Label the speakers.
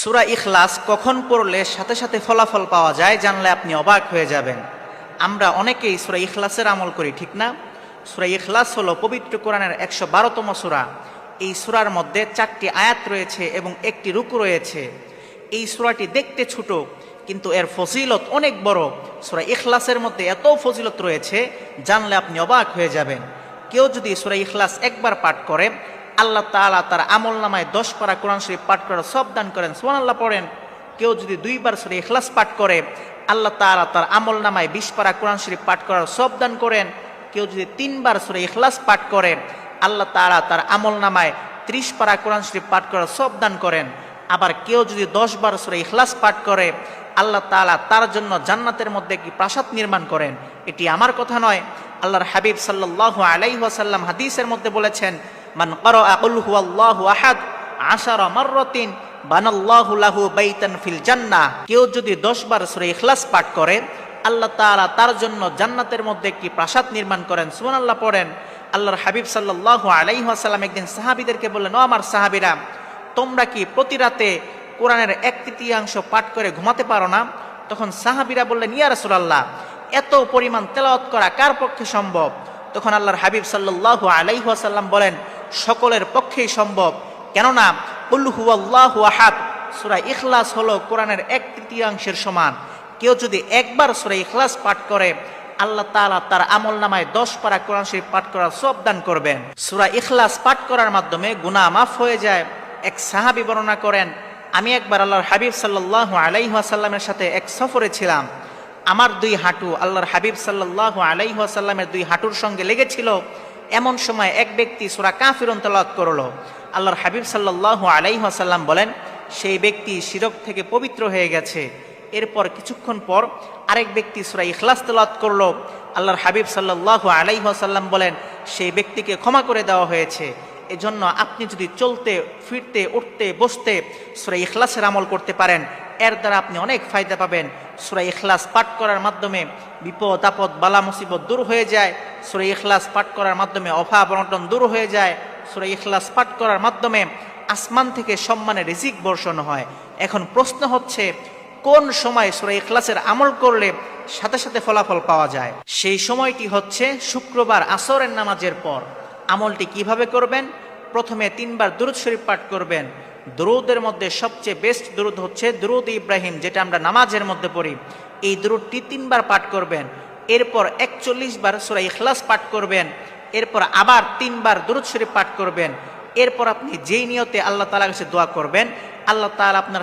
Speaker 1: সূরা ইখলাস কখন পড়লে সাথে সাথে ফলাফল পাওয়া যায় জানলে আপনি অবাক হয়ে যাবেন। আমরা অনেকেই সূরা ইখলাসের আমল করি, ঠিক না? সূরা ইখলাস হলো পবিত্র কোরআনের 112তম সূরা। এই সূরার মধ্যে 4টি আয়াত রয়েছে এবং একটি রুকু রয়েছে। এই সূরাটি দেখতে ছোট কিন্তু এর ফজিলত অনেক বড়। সূরা ইখলাসের মধ্যে এত ফজিলত রয়েছে জানলে আপনি অবাক হয়ে যাবেন। কেউ যদি সূরা ইখলাস একবার পাঠ করে আল্লাহ তাআলা তার আমলনামায় 10 পারা কোরআন শরীফ পাঠ করার সওয়াব দান করেন। সুবহানাল্লাহ পড়েন। কেউ যদি 2 বার সূরা ইখলাস পাঠ করে আল্লাহ তাআলা তার আমলনামায় 20 পারা কোরআন শরীফ পাঠ করার সওয়াব দান করেন। কেউ যদি 3 বার সূরা ইখলাস পাঠ করে আল্লাহ তাআলা তার আমলনামায় 30 পারা কোরআন শরীফ পাঠ করার সওয়াব দান করেন। আবার কেউ যদি 10 বার সূরা ইখলাস পাঠ করে আল্লাহ তাআলা তার জন্য জান্নাতের মধ্যে একটি প্রাসাদ নির্মাণ করেন। এটি আমার কথা নয়, আল্লাহর হাবিব সাল্লাল্লাহু আলাইহি ওয়াসাল্লাম হাদিসের মধ্যে বলেছেন, মান ক্বারাআ কুল হুয়াল্লাহু আহাদ 10 মাররাতিন বানাল্লাহু লাহু বাইতান ফিল জান্নাহ। কেউ যদি 10 বার সূরা ইখলাস পাঠ করে আল্লাহ তাআলা তার জন্য জান্নাতের মধ্যে একটি প্রাসাদ নির্মাণ করেন। সুবহানাল্লাহ পড়েন। আল্লাহর হাবিব সাল্লাল্লাহু আলাইহি ওয়াসাল্লাম একদিন সাহাবীদেরকে বললেন, ও আমার সাহাবীরা, তোমরা কি প্রতি রাতে কোরআনের 1/3 পাঠ করে ঘুমাতে পারো না? তখন সাহাবীরা বললেন, ইয়া রাসূলুল্লাহ, এত পরিমাণ তেলাওয়াত করা কার পক্ষে সম্ভব? তখন আল্লাহর হাবিব সাল্লাল্লাহু আলাইহি ওয়াসাল্লাম বলেন, সকলের পক্ষেই সম্ভব। কেননা কুল হুয়াল্লাহু আহাদ সূরা ইখলাস হলো কোরআনের 1/3 সমান। কেউ যদি একবার সূরা ইখলাস পাঠ করে আল্লাহ তাআলা তার আমলনামায় 10 পারা কোরআন শরীফ পাঠ করার সওয়াব দান করবেন। সূরা ইখলাস পাঠ করার মাধ্যমে গুনাহ মাফ হয়ে যায়। এক সাহাবী বর্ণনা করেন, আমি একবার আল্লাহর হাবিব সাল্লাল্লাহু আলাইহি ওয়াসাল্লামের সাথে এক সফরে ছিলাম। আমার 2 হাঁটু আল্লাহর হাবিব সাল্লাল্লাহু আলাইহি ওয়াসাল্লামের 2 হাঁটুর সঙ্গে লেগেছিল। এমন সময় এক ব্যক্তি সূরা কাফিরুন তেলাওয়াত করলো। আল্লাহর হাবিব সাল্লাল্লাহু আলাইহি ওয়াসাল্লাম বলেন, সেই ব্যক্তি শিরক থেকে পবিত্র হয়ে গেছে। এরপর কিছুক্ষণ পর আরেক ব্যক্তি সূরা ইখলাস তেলাওয়াত করলো। আল্লাহর হাবিব সাল্লাল্লাহু আলাইহি ওয়াসাল্লাম বলেন, সেই ব্যক্তিকে ক্ষমা করে দেওয়া হয়েছে। এজন্য আপনি যদি চলতে ফিরতে উঠতে বসতে সূরা ইখলাসের আমল করতে পারেন, এর দ্বারা আপনি অনেক ফায়দা পাবেন। সূরা ইখলাস পাঠ করার মাধ্যমে বিপদ আপদ বালা মুসিবত দূর হয়ে যায়। সূরা ইখলাস পাঠ করার মাধ্যমে অভাব অনটন দূর হয়ে যায়। সূরা ইখলাস পাঠ করার মাধ্যমে আসমান থেকে সম্মানের রিজিক বর্ষণ হয়। এখন প্রশ্ন হচ্ছে, কোন সময় সূরা ইখলাসের আমল করলে সাথে সাথে ফলাফল পাওয়া যায়? সেই সময়টি হচ্ছে শুক্রবার আসরের নামাজের পর। আমলটি কিভাবে করবেন? প্রথমে 3 বার দুরূদ শরীফ পাঠ করবেন। দুরূদের মধ্যে সবচেয়ে বেস্ট দুরূদ হচ্ছে দুরূদ ইব্রাহিম, যেটা আমরা নামাজের মধ্যে পড়ি। এই দুরূদটি 3 বার পাঠ করবেন। এরপর 41 বার সূরা ইখলাস পাঠ করবেন। এরপর আবার 3 বার দুরূদ শরীফ পাঠ করবেন। এরপর আপনি যেই নিয়তে আল্লাহ তাআলার কাছে দোয়া করবেন, আল্লাহ তাআলা আপনার